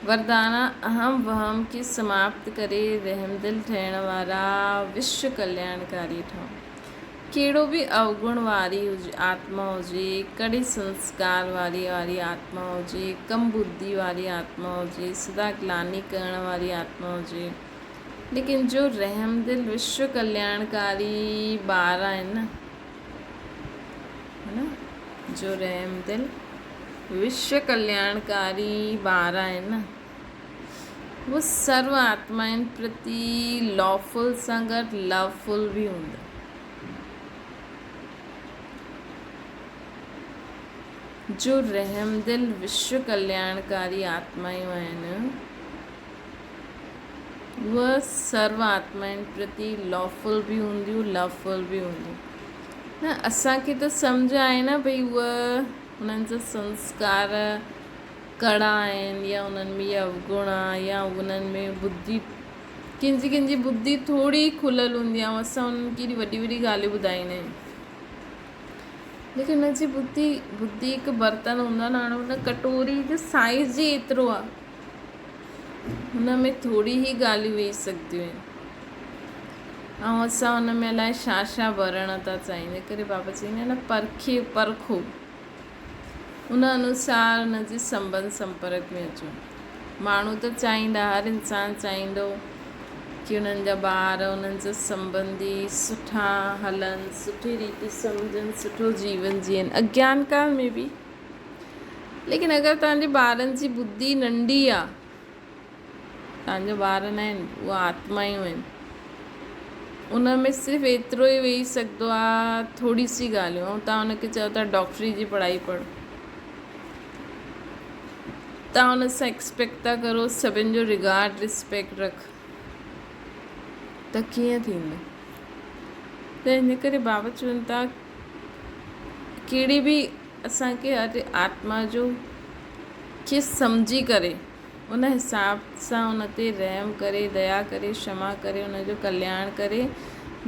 वरदाना अहम वहम खे समाप्त करे रहमदिल ठहिण वारा विश्व कल्याणकारी ठहो। कहिड़ो बि अवगुण वारी हुजे आत्मा हुजे, कड़े संस्कार वारी आत्मा हुजे, कम बुद्धि वारी आत्मा हुजे, सदा ग्लानी करण वारी आत्मा हुजे, लेकिन जो रहमदिल विश्व कल्याणकारी ॿार आहिनि न, है न, जो रहमदिल विश्व कल्याणकारी ॿार आहिनि न, वो सर्व आत्माउनि प्रति लॉफुल सां गॾु लवफुल बि हूंदा। जो रहमदिल विश्व कल्याणकारी आत्मायूं आहिनि, उहा सर्व आत्माउनि प्रति लॉफुल बि हूंदियूं लवफुल बि हूंदियूं। न असांखे त सम्झ आहे न भई उहा उन्हनि जा संस्कार कड़ा आहिनि या उन्हनि में अवगुण आहे या उन्हनि में बुद्धि कंहिंजी बुद्धि थोरी खुलियल हूंदी आहे, असां उन्हनि खे वॾी वॾी ॻाल्हियूं ॿुधाईंदा आहियूं, लेकिन हुनजी बुद्धि हिकु बर्तन हूंदो आहे न, हाणे हुन कटोरी जो साइज़ जी एतिरो आहे, हुन में थोरी ई ॻाल्हियूं वेही सघंदियूं आहिनि, ऐं असां हुन में अलाए छा छा भरण था चाहिनि। करे बाबा चईंदा आहिनि न परखो, उन अनुसार हुनजे संबंध संपर्क में अचो। माण्हू त चाहींदा, हर इंसानु चाहींदो कि उन्हनि जा ॿार उन्हनि जा संबंधी सुठा हलनि, सुठी रीति सम्झनि, सुठो जीवन जीअनि, अज्ञान काल में बि। लेकिन अगरि तव्हांजे ॿारनि जी बुद्धि नंढी आहे, तव्हांजा ॿार न आहिनि, उहे आत्मायूं आहिनि, उन में सिर्फ़ु एतिरो ई वेही सघंदो आहे, थोरी सी ॻाल्हियूं, ऐं तव्हां हुनखे चओ था डॉक्टरी जी पढ़ाई पढ़, तव्हां हुन सां एक्सपेक्ट था करो सभिनि जो रिगार्ड रिस्पेक्ट रख, त कीअं थींदो? त हिन करे बाबा चवनि था कहिड़ी बि असांखे हर आत्मा जो खे सम्झी करे उन हिसाब सां उन ते रहम करे, दया करे, क्षमा करे, उनजो कल्याण करे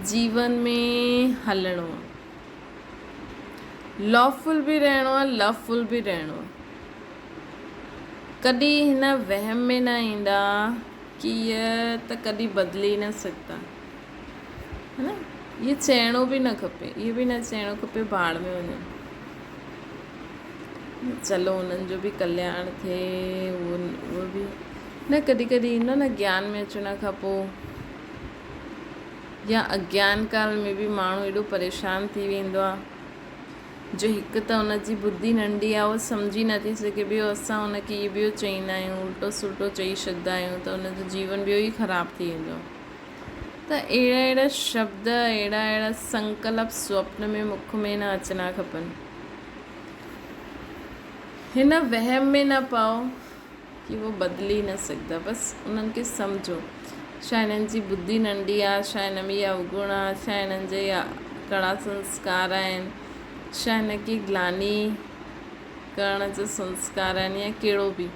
जीवन में हलणो आहे। लॉफुल बि रहणो आहे, लवफुल बि रहणो आहे। कॾहिं हिन वहम में न ईंदा कि इहा त कॾहिं बदिली न सघंदा, है न। इहे चइणो बि न खपे, इहो बि न चइणो खपे भाड़ में वञो, चलो उन्हनि जो बि कल्याण थिए। उहो बि न कॾहिं कॾहिं ईंदो न ज्ञान में अचण खां पोइ या अज्ञान काल में बि माण्हू एॾो परेशान थी वेंदो आहे जो हिकु त हुनजी बुद्धि नंढी आहे, उहो सम्झी नथी सघे, ॿियो असां हुनखे इहो ॿियो चईंदा आहियूं, उल्टो सुल्टो चई छॾींदा आहियूं, त हुनजो जीवन ॿियो ई ख़राबु थी वेंदो आहे। त अहिड़ा अहिड़ा शब्द, अहिड़ा अहिड़ा संकल्प स्वप्न में मुख में न अचणा खपनि। हिन वहम में न पाओ कि वो बदिली न सघंदा। बसि उन्हनि खे सम्झो, छा हिननि जी बुद्धि नंढी आहे, छा हिन में इहा अवगुण आहे, छा हिननि जे कड़ा संस्कार आहिनि, छा हिनखे ग्लानी करण जो संस्कार आहिनि, या कहिड़ो बि,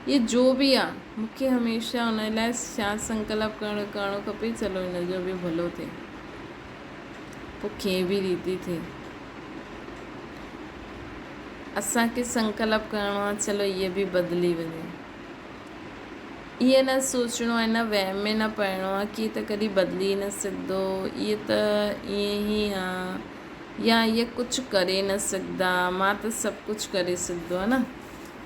ये जो बि आहे, मूंखे हमेशह हुन लाइ छा संकल्प करणो खपे, चलो हिन जो बि भलो थिए, पोइ कंहिं बि रीति थिए। असांखे संकल्प करिणो आहे चलो इहे बि बदिली वञे। ईअं न सोचणो आहे, न वहम में न पइणो आहे कि त कॾहिं बदिली न सघंदो, इहे त ईअं ई आहे, या इहे कुझु करे न सघंदा, मां त सभु कुझु करे सघंदो आहे न।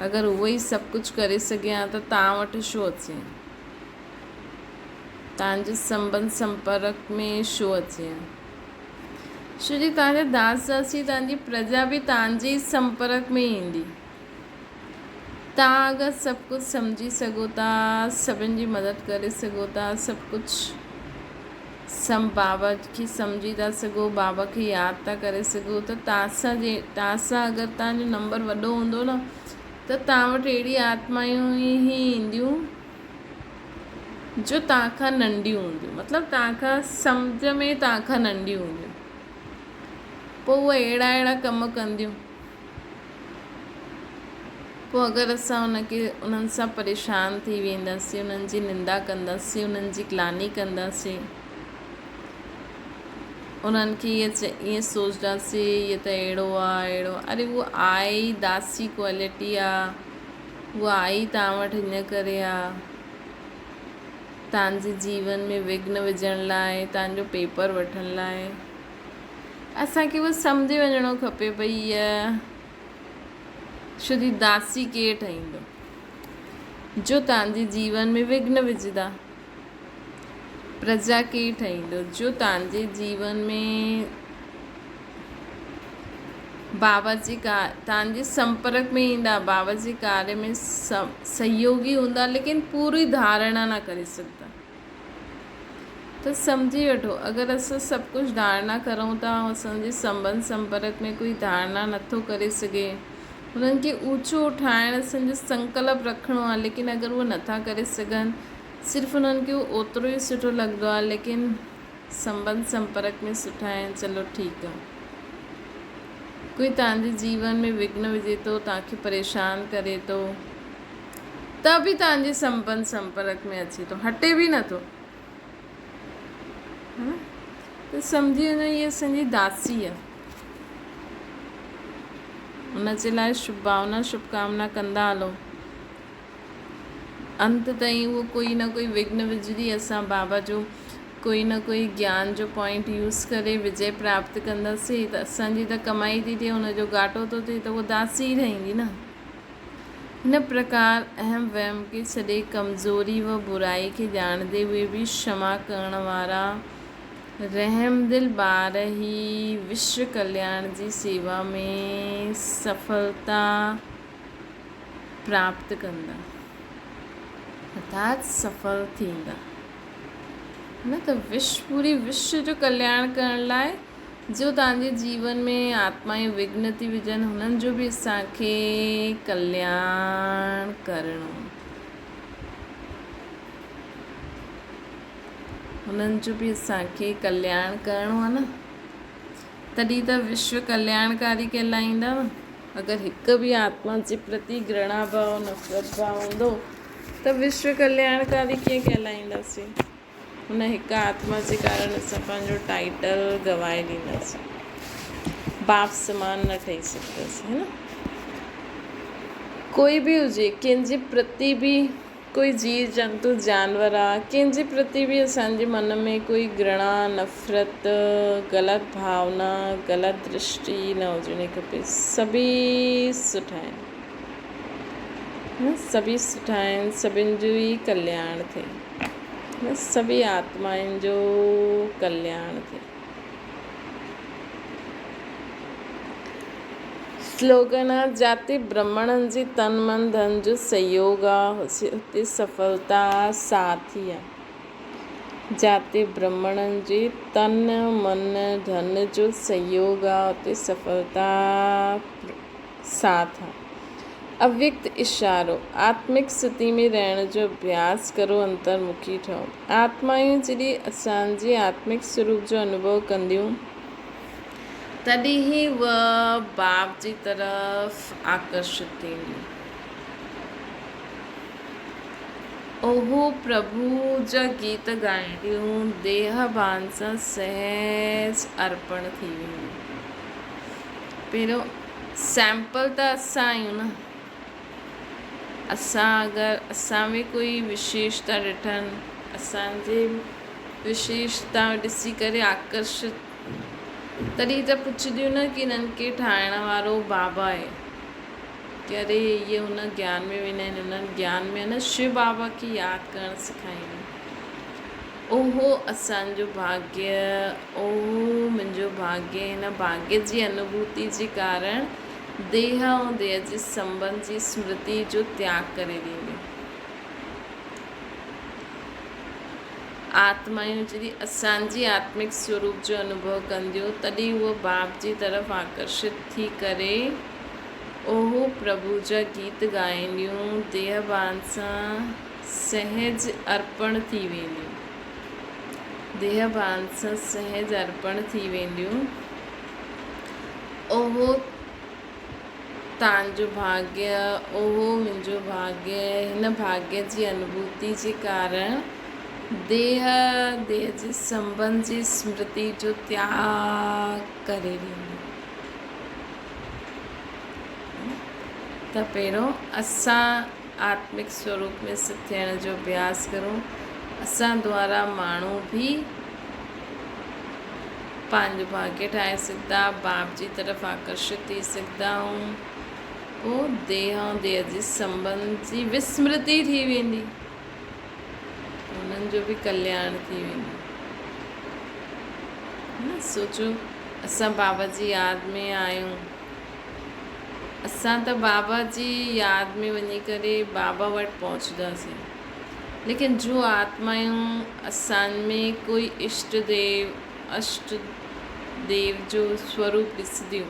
अगरि उहो ई सभु कुझु करे सघे हा त तव्हां वटि छो अचे, तव्हांजे संबंध संपर्क में छो अचे, छो जी तव्हांजा दास दासी, तव्हांजी प्रजा बि तव्हांजे ई संपर्क में ईंदी। तव्हां अगरि सभु कुझु सम्झी सघो था, सभिनि जी मदद करे सघो था, सभु कुझु बाबा खे सम्झी था सघो, बाबा खे यादि था करे सघो, त तव्हां सां अगरि तव्हांजो नंबर वॾो हूंदो न, त तव्हां वटि अहिड़ी आत्मायूं ई ईंदियूं जो तव्हां खां नंढियूं हूंदियूं, मतिलबु तव्हां खां सम्झ में तव्हां खां नंढियूं हूंदियूं, पोइ उहे अहिड़ा अहिड़ा कम कंदियूं। पोइ अगरि असां उन्हनि सां परेशान थी वेंदासीं, उन्हनि जी निंदा कंदासीं, उन्हनि जी ग्लानी कंदासीं, उन्हनि खे ईअं सोचंदासीं इहे त अहिड़ो आहे अहिड़ो, अरे उहो आहे ई दासी क्वालिटी आहे, उहा आई तव्हां वटि हिन करे आहे, तव्हांजे जीवन में विघ्न विझण लाइ, तव्हांजो पेपर वठण लाइ। असांखे उहो सम्झी वञिणो खपे भई इहा छो जी दासी केरु ठाहींदो, जो तव्हांजे जीवन में विघ्न विझंदा। प्रजा केरु ठाहींदो, जो तव्हांजे जीवन में बाबा जी तव्हांजे संपर्क में ईंदा, बाबा जे कार्य में सहयोगी हूंदा, लेकिन पूरी धारणा न करे सघंदा। त सम्झी वठो, अगरि असां सभु कुझु धारणा करूं था, असांजे संबंध संपर्क में कोई धारणा नथो करे सघे, उन्हनि खे ऊचो ठाहिण असांजो संकल्प रखिणो आहे, लेकिन अगरि उहो नथा करे सघनि, सिर्फ़ु उन्हनि खे ओतिरो ई सुठो लॻंदो आहे, लेकिन संबंध संपर्क में सुठा आहिनि, चलो ठीकु आहे। कोई तव्हांजे जीवन में विघ्न विझे थो, तव्हांखे परेशान करे थो, त बि तव्हांजे संबंध संपर्क में अचे थो, हटे बि नथो, त सम्झी वञो इहा असांजी दासी आहे। उनजे लाइ शुभ भावना शुभकामना कंदा हलो, अंत ताईं उहो कोई न कोई विघ्न विझंदी, असां बाबा जो कोई न कोई ज्ञान जो पॉइंट यूज़ करे विजय प्राप्त कंदासीं, त असांजी त कमाई थी थिए, हुनजो घाटो थो थिए, त उहो दासी ई रहंदी न। हिन प्रकार अहम वहम खे छॾे कमज़ोरी व बुराई खे ॼाणंदे हुए बि क्षमा करण वारा रहमदिल ॿार ही विश्व कल्याण जी सेवा में सफलता प्राप्त कंदा, अर्थात सफल थींदा न। त पूरी विश्व जो कल्याण करण लाइ जो तव्हांजे जीवन में आत्माएं विघ्न थी विझनि, हुननि जो बि असांखे कल्याण करणो, हुननि जो बि असांखे कल्याण करिणो आहे न, तॾहिं त विश्व कल्याणकारी कहलाईंदा न। अगरि हिकु बि आत्मा जे प्रति घृणा भाव नफ़रत भाव हूंदो त विश्व कल्याणकारी कीअं कहलाईंदासीं। हुन हिकु आत्मा जे कारण असां पंहिंजो टाइटल गवाए ॾींदासीं, बाप समान न ठही सघंदासीं, है न। कोई बि हुजे, कंहिंजे प्रति बि कोई जीव जंतु जानवर आहे कंहिंजे प्रति बि असांजे मन में कोई घृणा नफ़रत ग़लति भावना ग़लति दृष्टि न हुजणी खपे। सभी सुठा आहिनि, सभी सुठा आहिनि, सभिनि जो ई कल्याण थिए, सभी आत्माउनि जो कल्याण थिए। स्लोगन आहे जाते ब्राह्मणनि जी तन मन धन जो सहयोग आहे हुते सफलता साथी आहे। जाते ब्राह्मणनि जी तन मन धन जो सहयोग आहे हुते सफलता साथ आहे। अव्यक्त इशारो आत्मिक स्थिति में रहण जो अभ्यास करो, अंतर्मुखी ठहो। आत्मायूं जॾहिं असांजे आत्मिक स्वरूप जो अनुभव कंदियूं तॾहिं ही वह बाप जी तरफ़ आकर्षित थींदियूं। ओहो प्रभु जा गीत ॻाईंदियूं देह भान सां सहज अर्पण थी वेंदियूं। पहिरियों सैंपल त असां आहियूं न, असां अगरि असां में कोई विशेषता ॾिठनि, असांजे विशेषता ॾिसी करे आकर्षित तॾहिं त पुछंदियूं न कि हिननि खे ठाहिण वारो बाबा आहे, कि अरे इहे हुन ज्ञान में वेंदा आहिनि, हुननि ज्ञान में न शिव बाबा खे यादि करणु सेखारींदियूं। ओहो असांजो भाग्य, ओहो मुंहिंजो भाग्य। हिन भाग्य जी अनुभूति जे कारण देह ऐं देह जे संबंध जी स्मृति जो त्याग करे ॾींदियूं। आत्मायूं जॾहिं असांजी आत्मिक स्वरूप जो अनुभव कंदियूं तॾहिं उहो बाप जी तरफ़ आकर्षित थी करे ओहो प्रभु जा गीत ॻाईंदियूं देह भान सां सहज अर्पण थी वेंदियूं। देह भान सां सहज अर्पण थी वेंदियूं। ओहो तव्हांजो भाग्य, ओहो मुंहिंजो भाग्य। हिन भाग्य जी अनुभूति जे कारण देह जे संबंध जी स्मृति जो त्याग करे ॾींदियूं। त पहिरियों असां आत्मिक स्वरूप में स्थित थियण जो अभ्यास करूं। असां द्वारा माण्हू भी पंहिंजो भाग्य ठाहे सघंदा, बाप जी तरफ़ आकर्षित थी सघंदा ऐं पोइ देह ऐं देह जे संबंध जी विस्मृति थी वेंदी, उन्हनि जो भी कल्याण थी वेंदो। न सोचो असां बाबा जी यादि में आहियूं, असां त बाबा जी यादि में वञी करे बाबा वटि पहुचंदासीं, लेकिन जो आत्मायूं असां में कोई इष्ट देव जो स्वरूप ॾिसंदियूं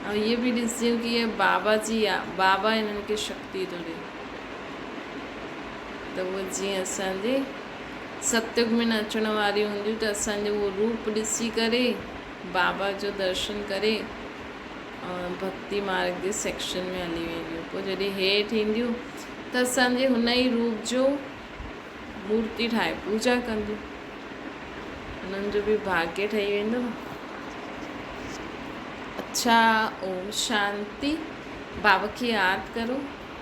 ऐं इहे बि ॾिसंदियूं कि इहे बाबा जी आहे, बाबा हिननि खे शक्ति थो ॾिए, त उहे जीअं असांजे सतयुग में न अचण वारियूं हूंदियूं त असांजो उहो रूप ॾिसी करे बाबा जो दर्शन करे भक्ति मार्ग जे सेक्शन में हली वेंदियूं। पोइ जॾहिं हेठि ईंदियूं त असांजे हुन ई रूप जो मूर्ति ठाहे पूजा कंदियूं, हुननि जो बि भाग्य ठही वेंदो। अच्छा, ओम शांति। बाबा खे यादि करो।